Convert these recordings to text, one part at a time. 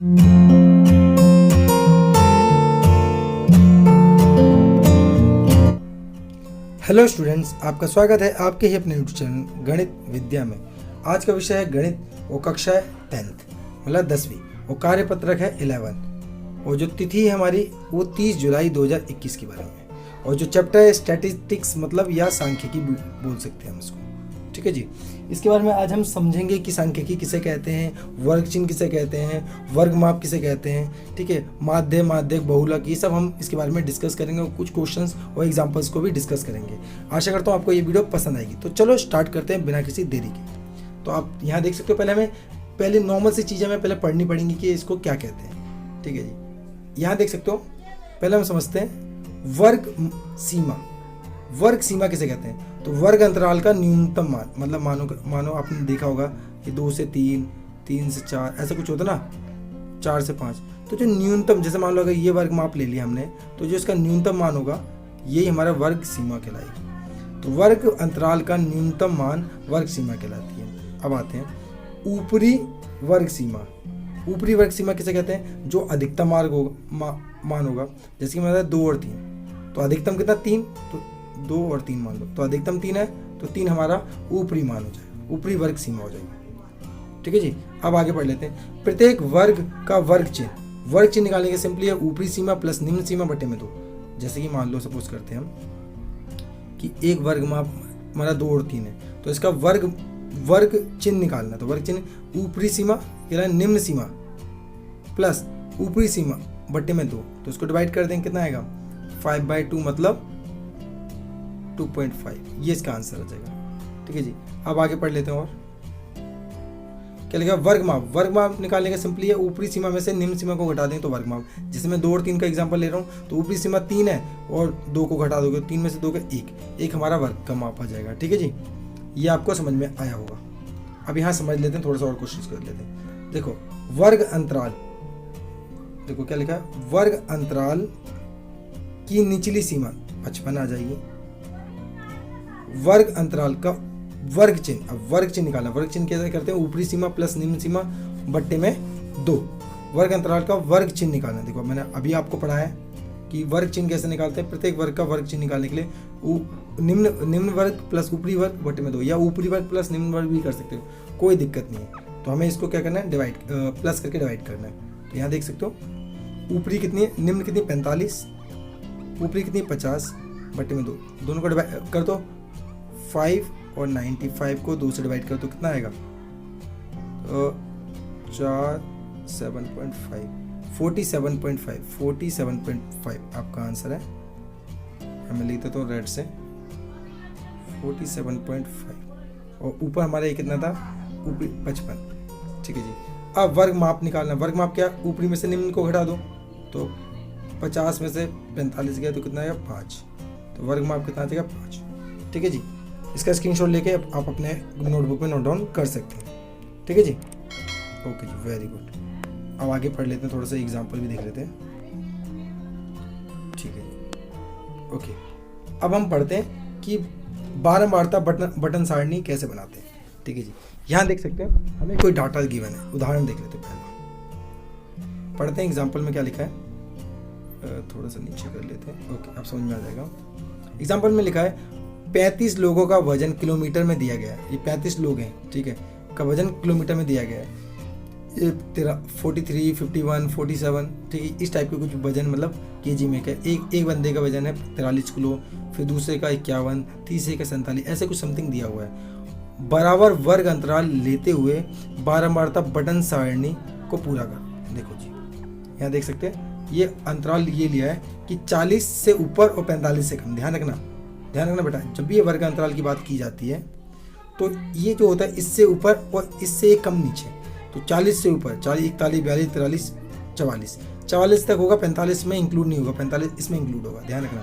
Hello students, आपका स्वागत है आपके ही अपने यूट्यूब चैनल गणित विद्या में। आज का विषय है गणित और कक्षा है 10th मतलब 10वीं और कार्यपत्रक है 11 और जो तिथि है हमारी वो 30 जुलाई 2021 के बारे में और जो चैप्टर है स्टैटिस्टिक्स मतलब या सांख्यिकी बोल सकते हैं हम इसको। ठीक है जी, इसके बारे में आज हम समझेंगे कि सांख्यिकी किसे कहते हैं, वर्ग चिन्ह किसे कहते हैं, वर्ग माप किसे कहते हैं। ठीक है, माध्य माध्यक बहुलक ये सब हम इसके बारे में डिस्कस करेंगे और कुछ क्वेश्चंस और एग्जांपल्स को भी डिस्कस करेंगे। आशा करता हूँ आपको ये वीडियो पसंद आएगी। तो चलो स्टार्ट करते हैं बिना किसी देरी के। तो आप यहाँ देख सकते हो, पहले नॉर्मल सी चीज़ें हमें पहले पढ़नी पड़ेंगी कि इसको क्या कहते हैं। ठीक है जी, यहाँ देख सकते हो, पहले हम समझते हैं वर्ग सीमा। वर्ग सीमा किसे कहते हैं? तो वर्ग अंतराल का न्यूनतम मान, मतलब मानो आपने देखा होगा कि 2 से 3, 3 से 4 ऐसा कुछ होता ना, 4 से 5। तो जो न्यूनतम, जैसे मान लो अगर ये वर्ग माप ले लिया हमने, तो जो इसका न्यूनतम मान होगा यही हमारा वर्ग सीमा कहलाएगी। तो वर्ग अंतराल का न्यूनतम मान वर्ग सीमा कहलाती है। अब आते हैं ऊपरी वर्ग सीमा। ऊपरी वर्ग सीमा किसे कहते हैं? जो अधिकतम मान होगा, जैसे कि मतलब 2 और 3, तो अधिकतम कितना? 3, तो 2 और 3 मान लो, तो अधिकतम 3 है, तो 3 हमारा ऊपरी मान हो जाएगा, ऊपरी वर्ग सीमा हो जाएगी। ठीक है जी, अब आगे पढ़ लेते हैं। प्रत्येक वर्ग का वर्ग चिन्ह निकालने के सिंपली है ऊपरी सीमा प्लस निम्न सीमा बटे में 2। जैसे कि मान लो सपोज करते हैं हम कि एक वर्ग माप हमारा 2 और 3 है, तो इसका वर्ग चिन्ह निकालना। तो वर्ग चिन्ह ऊपरी सीमा या निम्न सीमा प्लस ऊपरी सीमा बटे में 2, तो इसको डिवाइड कर देंगे, कितना आएगा? 5/2 मतलब 2.5, ये इसका आंसर आ जाएगा। ठीक है जी, अब आगे पढ़ लेते हैं और क्या लिखा? वर्ग माप निकालने का सिंपली है ऊपरी सीमा में से निम्न सीमा को घटा दें तो वर्ग माप। जैसे मैं 2 और 3 का एग्जांपल ले रहा हूँ, तो ऊपरी सीमा 3 है और 2 को घटा दोगे, 3 में से 2 का 1 हमारा वर्ग का माप आ जाएगा। ठीक है जी, ये आपको समझ में आया होगा। अब यहाँ समझ लेते हैं, थोड़ा सा और कोशिश कर लेते हैं। देखो वर्ग अंतराल, देखो क्या लिखा है? वर्ग अंतराल की निचली सीमा 55 आ जाएगी। वर्ग अंतराल का वर्ग चिन्ह, अब वर्ग चिन्ह निकालना। वर्ग चिन्ह कैसे करते हैं? ऊपरी सीमा प्लस निम्न सीमा बट्टे में 2। वर्ग अंतराल का वर्ग चिन्ह निकालना। देखो मैंने अभी आपको पढ़ाया कि वर्ग चिन्ह कैसे निकालते हैं। प्रत्येक वर्ग का वर्ग चिन्ह निकालने के लिए निम्न वर्ग प्लस ऊपरी वर्ग बटे में 2, या ऊपरी वर्ग प्लस निम्न वर्ग भी कर सकते हो, कोई दिक्कत नहीं है। तो हमें इसको क्या करना है? डिवाइड, प्लस करके डिवाइड करना है। तो यहाँ देख सकते हो ऊपरी कितनी है, निम्न कितनी? 45, ऊपरी कितनी? 50 बटे में 2, दोनों को डिवाइड कर दो। 5 और 95 को 2 से डिवाइड कर तो कितना आएगा? 47.5 आपका आंसर है। हमें लिख देता हूँ रेड से, 47.5 और ऊपर हमारा ये कितना था? ऊपरी 55। ठीक है जी, अब वर्ग माप निकालना। वर्ग माप क्या? ऊपरी में से निम्न को घटा दो, तो 50 में से 45 गया तो कितना आएगा? 5। तो वर्ग माप कितना आ जाएगा? 5। ठीक है जी, इसका स्क्रीनशॉट लेके आप अपने नोटबुक में नोट डाउन कर सकते हैं। ठीक है जी, ओके जी, वेरी गुड। अब आगे पढ़ लेते हैं, थोड़ा सा एग्जांपल भी देख लेते हैं। ठीक है जी, ओके। अब हम पढ़ते हैं कि बारंबारता बटन सारणी कैसे बनाते हैं। ठीक है जी, यहाँ देख सकते हैं हमें कोई डाटा गिवन है, उदाहरण देख लेते हैं। पहले पढ़ते हैं एग्जाम्पल में क्या लिखा है, थोड़ा सा नीचे कर लेते हैं। ओके, अब समझ में आ जाएगा। एग्जाम्पल में लिखा है 35 लोगों का वजन किलोमीटर में दिया गया है। ये 35 लोग हैं, ठीक है, का वजन किलोमीटर में दिया गया है। ये 43, 51, 47, ठीक है, इस टाइप के कुछ वजन मतलब केजी में क्या। एक बंदे का वजन है 43 किलो, फिर दूसरे का 51, तीसरे का 47, ऐसे कुछ समथिंग दिया हुआ है। बराबर वर्ग अंतराल लेते हुए बारंबारता बटन सारणी को पूरा कर। देखो जी, यहाँ देख सकते हैं ये अंतराल ये लिया है कि 40 से ऊपर और 45 से कम। ध्यान रखना बेटा, जब भी ये वर्ग अंतराल की बात की जाती है तो ये जो होता है इससे ऊपर और इससे एक कम नीचे। तो 40 से ऊपर 40, 41, 42, 43, 44 तक होगा, 45 में इंक्लूड नहीं होगा, 45 इसमें इंक्लूड होगा। ध्यान रखना।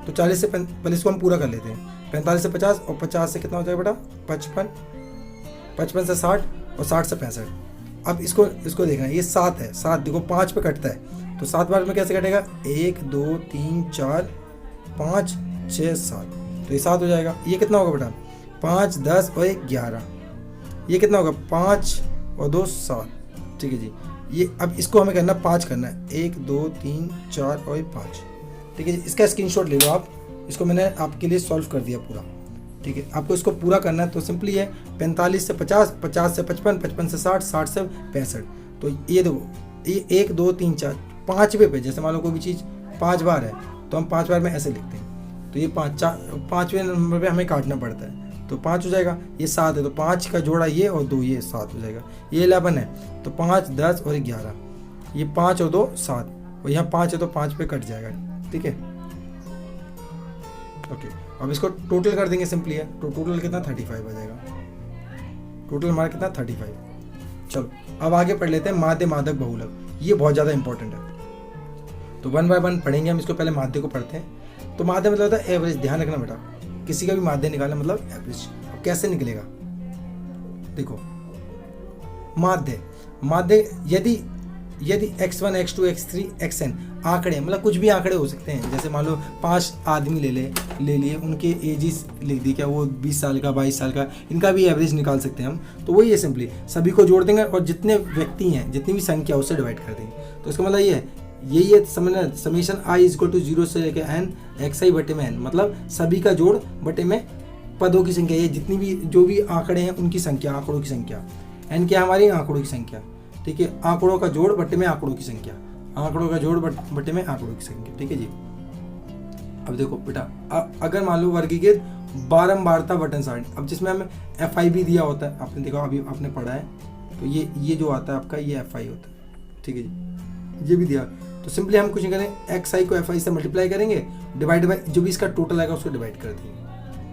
तो 40 से पहले इसको हम पूरा कर लेते हैं। 45 से 50 और 50 से कितना हो जाएगा बेटा? 55, 55 से 60 और 60 से 65। अब इसको देखना, ये 7 है, 7 देखो 5 पे कटता है, तो 7 बार में कैसे कटेगा? 1, 2, 3, 4, 5, 6, 7, तो ये 7 हो जाएगा। ये कितना होगा बेटा? 5, 10 और 1, 11। ये कितना होगा? 5 और 2, 7। ठीक है जी, ये अब इसको हमें करना 5 करना है, 1 2 3 4 और 5। ठीक है, इसका स्क्रीनशॉट ले लो आप। इसको मैंने आपके लिए सॉल्व कर दिया पूरा। ठीक है, आपको इसको पूरा करना है तो सिंपली है 45 से 50, 50 से 55, 55 से 60, 60 से 65। तो ये देखो, ये 1 2 3 4 5वें पे, जैसे मान लो कोई भी चीज़ 5 बार है तो हम 5 बार में ऐसे लिखते हैं। तो ये 5वें नंबर पे हमें काटना पड़ता है, तो 5 हो जाएगा। ये 7 है तो 5 का जोड़ा ये और 2 ये 7 हो जाएगा। ये 11 है तो 5 10 और 11, ये 5 और 2 7, और यहाँ 5 है तो 5 पे कट जाएगा। ठीक है, ओके। अब इसको टोटल कर देंगे सिंपली है, तो टोटल कितना 35 आ जाएगा। टोटल हमारा कितना 35। चलो अब आगे पढ़ लेते हैं माध्य मादक बहुलक। ये बहुत ज़्यादा इंपॉर्टेंट है, तो 1 बाय 1 पढ़ेंगे हम इसको। पहले माध्य को पढ़ते हैं। तो माध्य मतलब होता है एवरेज। ध्यान रखना बेटा, किसी का भी माध्य निकालना मतलब एवरेज। अब कैसे निकलेगा, देखो माध्य यदि x1 x2 x3 xn आंकड़े, मतलब कुछ भी आंकड़े हो सकते हैं। जैसे मान लो 5 आदमी ले लिए, उनके एजिस लिख दी, क्या वो 20 साल का 22 साल का, इनका भी एवरेज निकाल सकते हैं हम। तो वही है, सिंपली सभी को जोड़ देंगे और जितने व्यक्ति हैं, जितनी भी संख्या उससे डिवाइड कर देंगे। तो इसका मतलब ये है, यही है समझना, समेशन i = 0 से लेकर n xi बटे में n, मतलब सभी का जोड़ बटे में पदों की संख्या। ये जितनी भी जो भी आंकड़े हैं उनकी संख्या, आंकड़ों की संख्या। n क्या हमारी आंकड़ों की संख्या। ठीक है, आंकड़ों का जोड़ बटे में आंकड़ों की संख्या, आंकड़ों का जोड़ बटे में आंकड़ों की संख्या। ठीक है जी। अब देखो बेटा, अगर मान लो वर्गीकृत बारंबारता बटन सारणी, अब जिसमें हमें FI भी दिया होता है, आपने देखा अभी आपने पढ़ा है, तो ये जो आता है आपका ये FI होता है। ठीक है जी, ये भी दिया। तो सिंपली हम कुछ नहीं करें, XI को FI से मल्टीप्लाई करेंगे, डिवाइड बाई जो भी इसका टोटल आएगा उसको डिवाइड कर देंगे।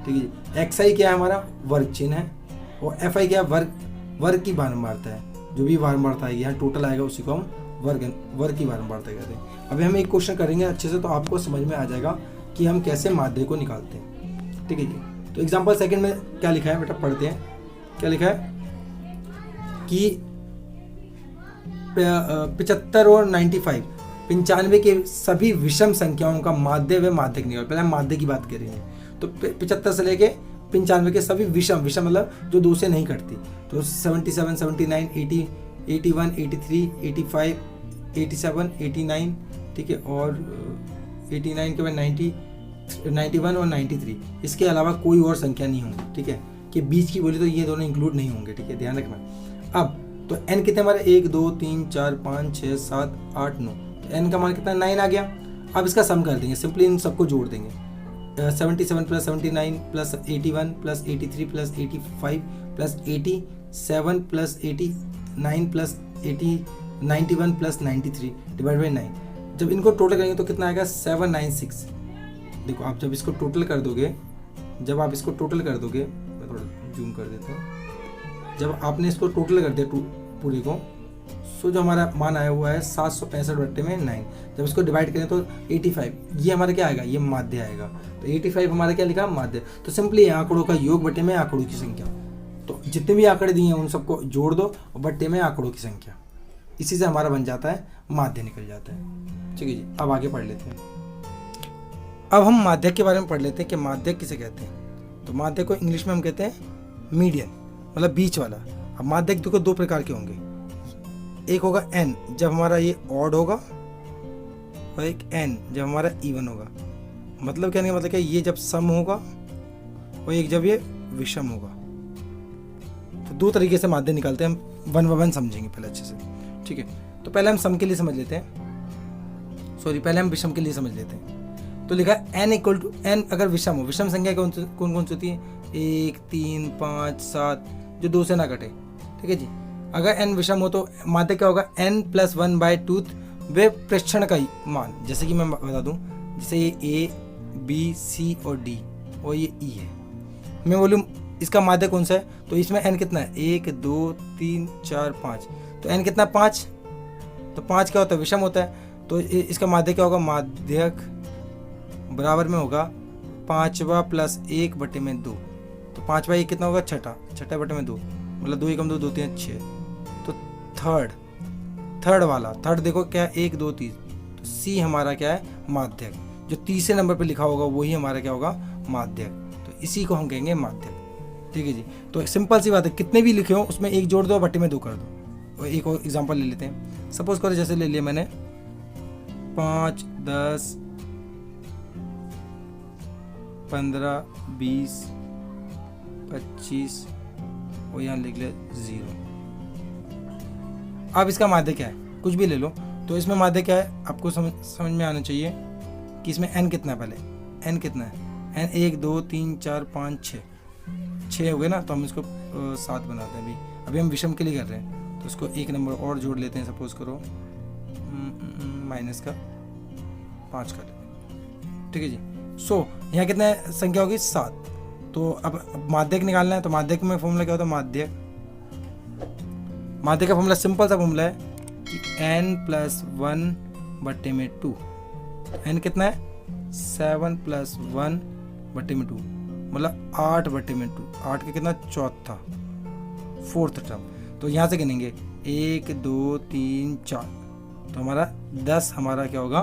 ठीक है जी। XI क्या है हमारा वर्ग चिन्ह है, और FI क्या है वर्ग की बारंबारता है। जो भी बारंबारता आएगी यहाँ टोटल आएगा उसी को हम वर्ग की बारंबारता कहते हैं। अभी हम एक क्वेश्चन करेंगे अच्छे से, तो आपको समझ में आ जाएगा कि हम कैसे माध्य को निकालते हैं। ठीक है जी। तो एग्जांपल सेकंड में क्या लिखा है बेटा, पढ़ते हैं। क्या लिखा है कि 75 और 95 के सभी विषम संख्याओं का माध्य व माध्यक निकाल। पहले हम माध्य की बात करेंगे। तो 75 से लेके 95 के सभी विषम मतलब जो 2 से नहीं कटती, तो 77 79 80 81 83 85 87 89, ठीक है, और 89 के बाद 90 91 और 93, इसके अलावा कोई और संख्या नहीं होंगी। ठीक है, कि बीच की बोली तो ये दोनों इंक्लूड नहीं होंगे। ठीक है, ध्यान रखना। अब तो n कितने हमारे 1 2 3 4 5 6 7 8 9, तो n का मान कितना 9 आ गया। अब इसका सम कर देंगे, सिंपली इन सबको जोड़ देंगे। 77 plus 79 plus 81 plus 83 plus 85 plus 87 plus 89 plus 91 plus 93 divide by 9। जब इनको टोटल करेंगे तो कितना आएगा 796। देखो आप जब इसको टोटल कर दोगे, मैं थोड़ा जूम कर देता हूँ। जब आपने इसको टोटल कर दिया पूरी को, सो जो हमारा मान आया हुआ है 765 बट्टे में 9। जब इसको डिवाइड करें तो 85, ये हमारा क्या आएगा, ये माध्य आएगा। तो 85 हमारा क्या लिखा, माध्य। तो सिंपली आंकड़ों का योग बटे में आंकड़ों की संख्या। तो जितने भी आंकड़े दिए हैं उन सबको जोड़ दो और बट्टे में आंकड़ों की संख्या, इसी से हमारा बन जाता है माध्य, निकल जाता है। ठीक है जी, अब आगे पढ़ लेते हैं। अब हम माध्यक के बारे में पढ़ लेते हैं कि माध्यक किसे कहते हैं। तो माध्यक को इंग्लिश में हम कहते हैं मीडियन, मतलब बीच वाला। अब माध्यक देखो 2 प्रकार के होंगे। एक होगा n जब हमारा ये ऑड होगा, और एक n जब हमारा इवन होगा। मतलब कहने का मतलब क्या, ये जब सम होगा और एक जब ये विषम होगा। तो 2 तरीके से माध्य निकालते हैं हम, 1 बाय 1 समझेंगे पहले अच्छे से। ठीक है, तो पहले हम सम के लिए समझ लेते हैं, पहले हम विषम के लिए समझ लेते हैं। तो लिखा है n = n अगर विषम हो। विषम संख्या कौन कौन सी होती है, 1 3 5 7, जो 2 से ना कटे। ठीक है जी। अगर n विषम हो तो माध्य क्या होगा, n + 1/2 वे प्रेक्षण का मान। जैसे कि मैं बता दूं, जैसे ये A B C और D और ये E है, मैं बोलूँ इसका माध्य कौन सा है, तो इसमें n कितना है, 1 2 3 4 5। तो n कितना 5, तो 5 क्या होता है, विषम होता है। तो इसका माध्य क्या होगा, माध्यक बराबर में होगा 5वां + 1/2। तो 5वां 1 कितना होगा, 6 बटे में 2, मतलब 2 × 2 2 3 6। तो थर्ड वाला देखो क्या है, 1 2 3। तो C हमारा क्या है, माध्यक। जो तीसरे नंबर पे लिखा होगा वही हमारा क्या होगा, माध्यक। तो इसी को हम कहेंगे माध्यक। ठीक है जी। तो सिंपल सी बात है, कितने भी लिखे हो उसमें 1 जोड़ दो, बट्टे में 2 कर दो। और एक और एग्जांपल ले लेते हैं। सपोज करो जैसे ले लिया मैंने 5, 10, 15, 20, 25 और यहाँ लिख ले 0। अब इसका माध्य क्या है, कुछ भी ले लो। तो इसमें माध्य क्या है आपको समझ में आना चाहिए कि इसमें n कितना है। पहले n कितना है, n 1 2 3 4 5 6 हो गए ना, तो हम इसको 7 बनाते हैं। अभी हम विषम के लिए कर रहे हैं, तो इसको एक नंबर और जोड़ लेते हैं। सपोज करो माइनस का 5 कर लेते, ठीक है जी। सो यहाँ कितना संख्या होगी 7। तो अब माध्यक निकालना है, तो माध्यक में फॉर्मूला क्या होता है, माध्यक का फॉर्मूला सिंपल सा फॉर्मूला है कि n + 1/2। n कितना है 7 + 1/2, मतलब 8/2। 8 का कितना, चौथा, फोर्थ टर्म। तो यहाँ से गिनेंगे 1 2 3 4, तो हमारा 10 हमारा क्या होगा,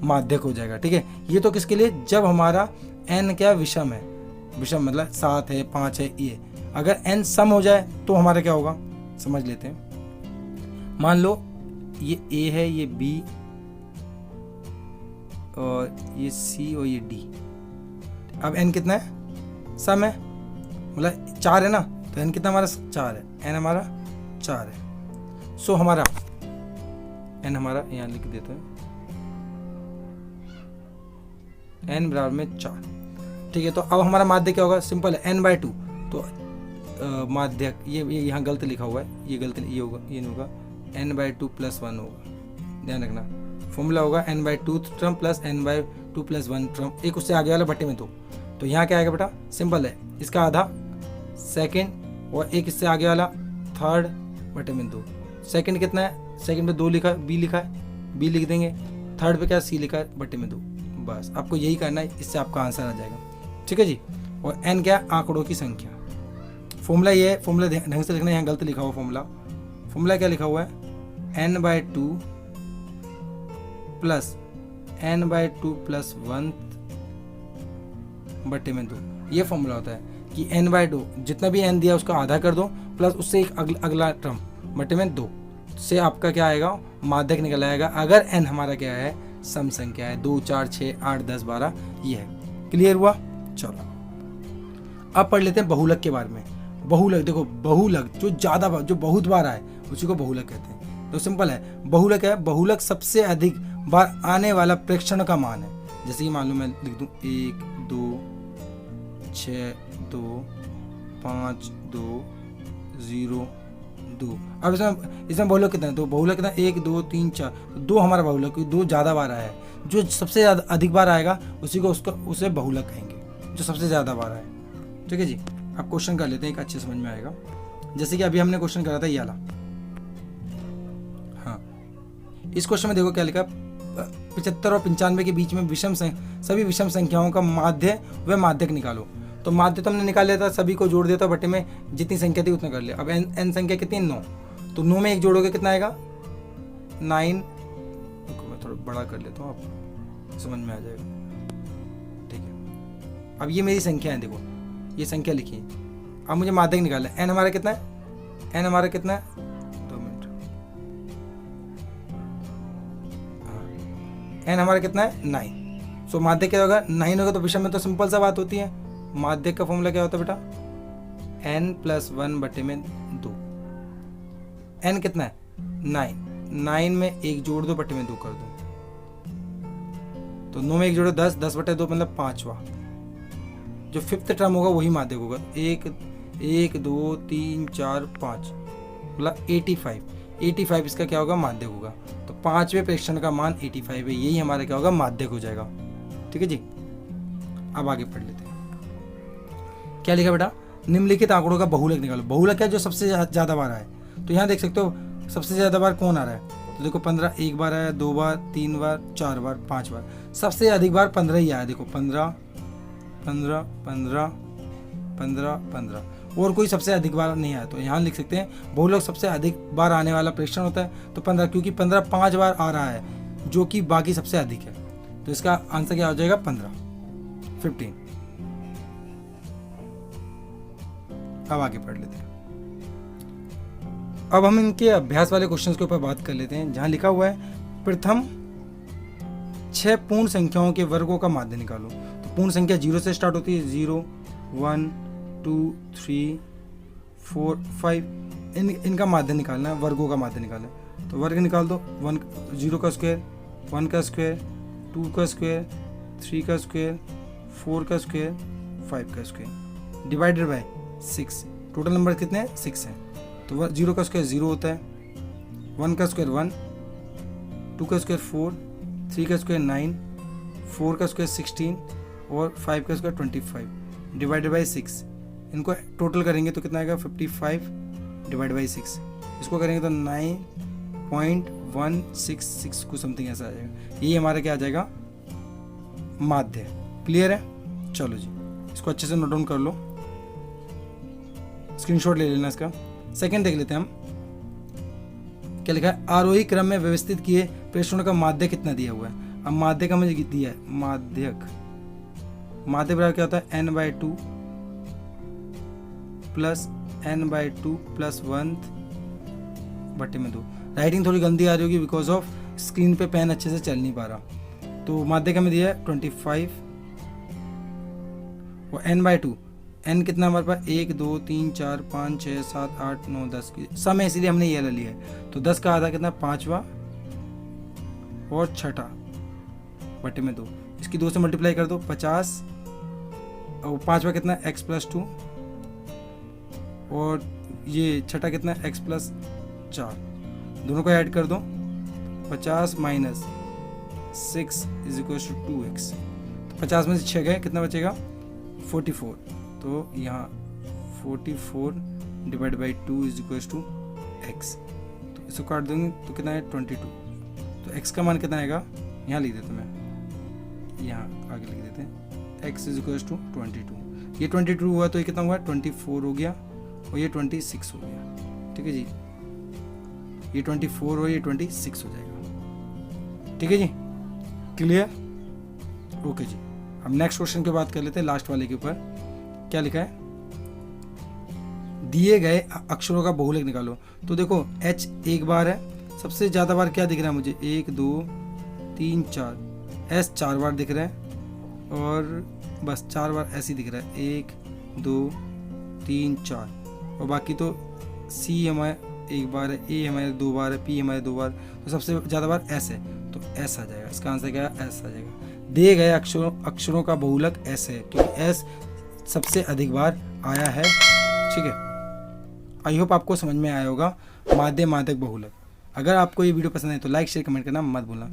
माध्यक हो जाएगा, ठीक है। ये तो किसके लिए, जब हमारा n क्या विषम है, विषम मतलब 7 है 5 है ये। अगर n सम हो जाए तो हमारा क्या होगा, समझ लेते हैं। मान लो ये a है, ये b और ये c और ये d। अब n कितना है, सम है, मतलब 4 है ना, तो n कितना हमारा 4 है, n हमारा 4 है। सो हमारा n हमारा यहाँ लिख देते हैं, n बराबर में 4, ठीक है। तो अब हमारा माध्य क्या होगा, सिंपल है n/2। तो माध्यक ये यहाँ गलत लिखा हुआ है, ये गलत, ये होगा, ये नहीं होगा, n/2 + 1 होगा, ध्यान रखना। फॉर्मूला होगा n/2 term plus n/2 + 1 term, एक उससे आगे वाला बटे में 2। तो यहाँ क्या आएगा बेटा, सिंपल है, इसका आधा सेकंड और एक इससे आगे वाला थर्ड बटे में 2। सेकंड कितना है, सेकंड पे 2 लिखा है, b लिखा है, b लिख देंगे। थर्ड पे क्या, c लिखा है, बटे में 2। बस आपको यही करना है, इससे आपका आंसर आ जाएगा, ठीक है जी। और n क्या, आंकड़ों की संख्या। फॉर्मूला ये है, फॉर्मूला ढंग से लिखना है, यहाँ गलत लिखा हुआ फॉर्मूला क्या लिखा हुआ है, n/2 प्लस n/2 + 1 बटे में 2। ये फॉर्मूला होता है कि n/2 जितना भी n दिया उसका आधा कर दो, प्लस उससे एक अगला टर्म बटे में 2 से आपका क्या आएगा, माध्यक निकल आएगा। अगर n हमारा क्या है, सम संख्या है, 2 4 6 8 10 12, ये है। क्लियर हुआ, चलो अब पढ़ लेते हैं बहुलक के बारे में। बहुलक, देखो बहुलक जो बहुत बार आए उसी को बहुलक कहते हैं। तो सिंपल है, बहुलक है, बहुलक सबसे अधिक बार आने वाला प्रेक्षण का मान है। जैसे कि मान लो मैं लिख दूं 1 2 6 2 5 2 0 2। अब इसमें बहुलक कितना है, तो बहुलक कितना, 1 2 3 4, 2 हमारा बहुलक, 2 ज़्यादा बार आया है। जो सबसे ज़्यादा अधिक बार आएगा उसे बहुलक कहेंगे, जो सबसे ज़्यादा बार आए, ठीक है जी। अब क्वेश्चन कर लेते हैं, एक अच्छे समझ में आएगा। जैसे कि अभी हमने क्वेश्चन करा था ये वाला, हाँ, इस क्वेश्चन में देखो क्या लिखा, 75 और 95 के बीच में सभी विषम संख्याओं का माध्य व माध्यक निकालो। तो माध्य तो हमने निकाल लिया था, सभी को जोड़ दिया था, बटे में जितनी संख्या थी उतना कर लिया। अब n संख्या कितनी, 9। तो 9 में 1 जोड़ोगे कितना आएगा, 9। मैं थोड़ा बड़ा कर लेता हूँ, आप समझ में आ जाएगा, ठीक है। अब ये मेरी संख्या है, देखो ये संख्या लिखी। अब मुझे माध्यक निकालना है, n हमारा कितना है, n हमारा कितना है, 2 मिनट, n हमारा कितना है, 9। सो माध्यक क्या होगा, 9 होगा। तो विषम में तो सिंपल सा बात होती है, माध्यक का फॉर्मूला क्या होता है बेटा, n + 1 बटे में 2। n कितना है, 9 में 1 जोड़ दो, बटे में 2 कर दो। तो 9 में 1 जोड़ो 10, 10 बटे 2 मतलब 5वां। जो 5th टर्म होगा वही माध्यक होगा। 1 2 3 4 5 मतलब 85 इसका क्या होगा, माध्यक होगा। तो 5वें प्रेक्षण का मान 85 है, यही हमारा क्या होगा, माध्यक हो जाएगा, ठीक है जी। अब आगे पढ़ लेते हैं, क्या लिखा बेटा, निम्नलिखित आंकड़ों का बहुलक निकालो। बहुलक है जो सबसे ज़्यादा बार आए। तो यहाँ देख सकते हो सबसे ज़्यादा बार कौन आ रहा है, तो देखो 15 एक बार आया, 2 बार, 3 बार, 4 बार, 5 बार। सबसे अधिक बार 15 ही आया, देखो 15 15 15 15 15, और कोई सबसे अधिक बार नहीं आया। तो यहाँ लिख सकते हैं बहुलक सबसे अधिक बार आने वाला प्रेक्षण होता है, तो 15, क्योंकि 15 5 बार आ रहा है, जो कि बाकी सबसे अधिक है। तो इसका आंसर क्या हो जाएगा, 15। अब आगे पढ़ लेते हैं। अब हम इनके अभ्यास वाले क्वेश्चंस के ऊपर बात कर लेते हैं, जहाँ लिखा हुआ है प्रथम 6 पूर्ण संख्याओं के वर्गों का माध्य निकालो। तो पूर्ण संख्या 0 से स्टार्ट होती है, 0 1 2 3 4 5, इनका माध्य निकालना है, वर्गों का माध्य निकालना है। तो वर्ग निकाल दो, 0 का स्क्वायर, 1 का स्क्वायर, 2 का स्क्वायर, 3 का स्क्वायर, 4 का स्क्वायर, 5 का square, divided by 6। Total number कितने हैं? 6 हैं। तो 0 का स्क्वायर 0 होता है, 1 का स्क्वायर 1, 2 का स्क्वायर 4, 3 का स्क्वायर 9, 4 का स्क्वायर 16 और 5 का स्क्वायर 25 डिवाइडेड बाई 6। इनको टोटल करेंगे तो कितना आएगा? 55 डिवाइड बाई 6। इसको करेंगे तो 9.166 को समथिंग ऐसा आ जाएगा। ये हमारा क्या आ जाएगा? माध्य। क्लियर है? चलो जी, इसको अच्छे से नोट डाउन कर लो, स्क्रीनशॉट ले लेना इसका। सेकंड देख लेते हैं हम, क्या लिखा है? आरोही क्रम में व्यवस्थित किए प्रेषणों का माध्य कितना दिया हुआ है। अब माध्य का मुझे दिया है, माध्यक, माध्य बराबर क्या होता है? n/2 plus n/2 plus 1/2। Writing थोड़ी गंदी आ रही होगी बिकॉज ऑफ स्क्रीन पे पेन अच्छे से चल नहीं पा रहा। तो माध्य का मैं दिया है 25 और n/2, n कितना हमारे पास? 1 2 3 4 5 6 7 8 9 10 की सम है, इसीलिए हमने ये वाला लिया है। तो 10 का आधा कितना? 5वां और 6/2। इसकी 2 से मल्टीप्लाई कर दो, 50 और 5वां कितना? x + 2 और ये 6 कितना? x + 4। दोनों को ऐड कर दो, 50 - 6 = 2x। तो 50 में से 6 गए, कितना बचेगा? 44। तो यहाँ 44 डिवाइड बाई 2 = x। तो इसको काट देंगे तो कितना है? 22। तो x का मान कितना आएगा? यहाँ लिख देते मैं, यहाँ आगे लिख देते हैं, x = 22। ये 22 हुआ तो ये कितना हुआ? 24 हो गया और ये 26 हो गया। ठीक है जी, ये 24 और ये 26 हो जाएगा। ठीक है जी, क्लियर? ओके जी, अब नेक्स्ट क्वेश्चन की बात कर लेते हैं, लास्ट वाले के ऊपर। क्या लिखा है? दिए गए अक्षरों का बहुलक निकालो। तो देखो h एक बार है, सबसे ज्यादा बार क्या दिख रहा है मुझे? 1 2 3 4, s 4 बार दिख रहा है और बस 4 बार ऐसे ही दिख रहा है, 1 2 3 4। और बाकी तो c हमारे 1 बार है, a हमारे 2 बार है, p हमारे 2 बार। तो सबसे ज्यादा बार s है, तो s आ जाएगा। इसका आंसर क्या है? s आ जाएगा। दिए गए अक्षरों का बहुलक s है, क्योंकि s सबसे अधिक बार आया है। ठीक है, आई होप आपको समझ में आया होगा माध्य, माध्यक, बहुलक। अगर आपको ये वीडियो पसंद है तो लाइक शेयर कमेंट करना मत भूलना।